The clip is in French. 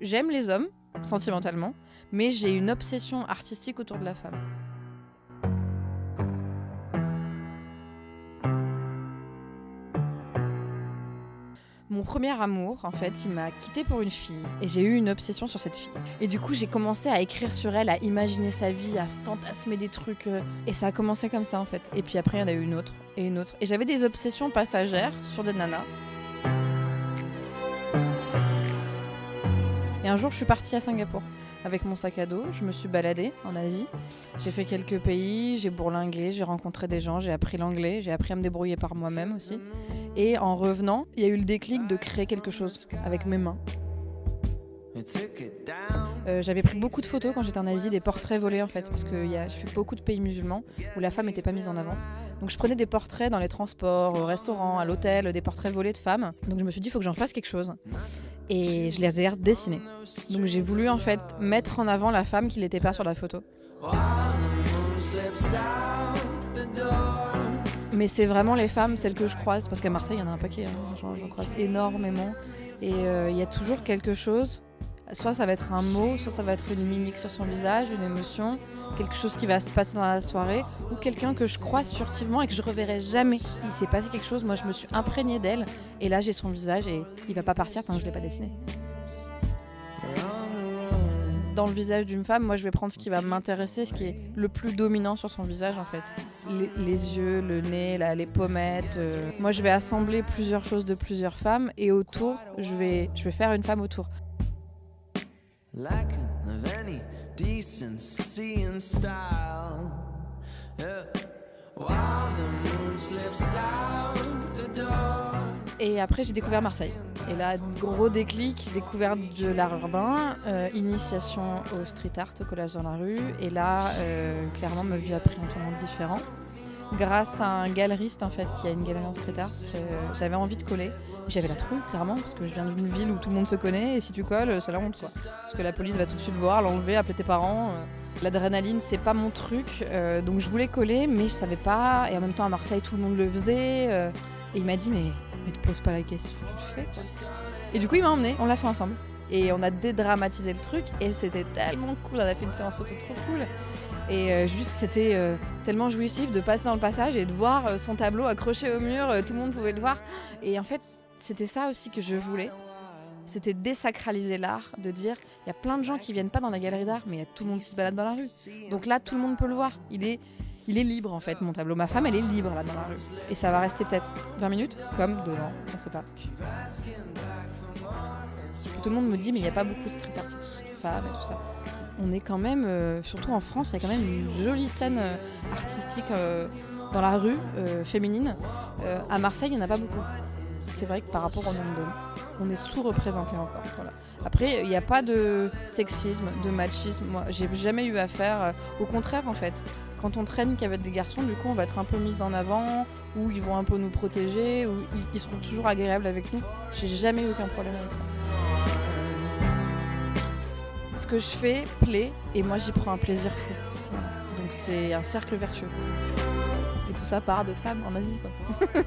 j'aime les hommes, sentimentalement, mais j'ai une obsession artistique autour de la femme. Mon premier amour, en fait, il m'a quittée pour une fille et j'ai eu une obsession sur cette fille. Et du coup, j'ai commencé à écrire sur elle, à imaginer sa vie, à fantasmer des trucs. Et ça a commencé comme ça, en fait. Et puis après, il y en a eu une autre et une autre. Et j'avais des obsessions passagères sur des nanas. Et un jour, je suis partie à Singapour avec mon sac à dos. Je me suis baladée en Asie. J'ai fait quelques pays, j'ai bourlingué, j'ai rencontré des gens, j'ai appris l'anglais, j'ai appris à me débrouiller par moi-même aussi. Et en revenant, il y a eu le déclic de créer quelque chose avec mes mains. J'avais pris beaucoup de photos quand j'étais en Asie, des portraits volés en fait, parce que je fais beaucoup de pays musulmans où la femme n'était pas mise en avant. Donc je prenais des portraits dans les transports, au restaurant, à l'hôtel, des portraits volés de femmes. Donc je me suis dit, il faut que j'en fasse quelque chose. Et je les ai dessinés. Donc j'ai voulu en fait mettre en avant la femme qui n'était pas sur la photo. Mais c'est vraiment les femmes, celles que je croise, parce qu'à Marseille, il y en a un paquet, hein. J'en croise énormément. Et il y a toujours quelque chose, soit ça va être un mot, soit ça va être une mimique sur son visage, une émotion, quelque chose qui va se passer dans la soirée, ou quelqu'un que je croise furtivement et que je reverrai jamais. Il s'est passé quelque chose, moi je me suis imprégnée d'elle, et là j'ai son visage et il va pas partir tant que je l'ai pas dessiné. Dans le visage d'une femme, moi je vais prendre ce qui va m'intéresser, ce qui est le plus dominant sur son visage en fait. Les yeux, le nez, les pommettes. Moi je vais assembler plusieurs choses de plusieurs femmes et autour, je vais faire une femme autour. Et après j'ai découvert Marseille. Et là, gros déclic, découverte de l'art urbain, initiation au street art, au collage dans la rue. Et là, clairement, ma vie a pris un tournant différent. Grâce à un galeriste, en fait, qui a une galerie en street art, que j'avais envie de coller. J'avais la trouille, clairement, parce que je viens d'une ville où tout le monde se connaît. Et si tu colles, c'est la honte, quoi. Parce que la police va tout de suite voir, l'enlever, appeler tes parents. L'adrénaline, c'est pas mon truc. Donc je voulais coller, mais je savais pas. Et en même temps, à Marseille, tout le monde le faisait. Et il m'a dit, mais te pose pas la question, tu le fais quoi. Et du coup, il m'a emmené, on l'a fait ensemble. Et on a dédramatisé le truc et c'était tellement cool. On a fait une séance photo trop cool. Et juste, c'était tellement jouissif de passer dans le passage et de voir son tableau accroché au mur. Tout le monde pouvait le voir. Et en fait, c'était ça aussi que je voulais. C'était désacraliser l'art, de dire, il y a plein de gens qui viennent pas dans la galerie d'art, mais il y a tout le monde qui se balade dans la rue. Donc là, tout le monde peut le voir. Il est libre en fait, mon tableau. Ma femme, elle est libre là dans la rue. Et ça va rester peut-être 20 minutes, comme 2 ans, on sait pas. Tout le monde me dit, mais il n'y a pas beaucoup de street artistes femmes et tout ça. On est quand même, surtout en France, il y a quand même une jolie scène artistique dans la rue, féminine. À Marseille, il n'y en a pas beaucoup. C'est vrai que par rapport au nombre d'hommes, on est sous-représenté encore. Voilà. Après, il n'y a pas de sexisme, de machisme. Moi, j'ai jamais eu affaire. Au contraire, en fait, quand on traîne qu'avec des garçons, du coup, on va être un peu mis en avant, ou ils vont un peu nous protéger, ou ils seront toujours agréables avec nous. J'ai jamais eu aucun problème avec ça. Ce que je fais plaît, et moi, j'y prends un plaisir fou. Voilà. Donc, c'est un cercle vertueux. Et tout ça part de femmes en Asie, quoi.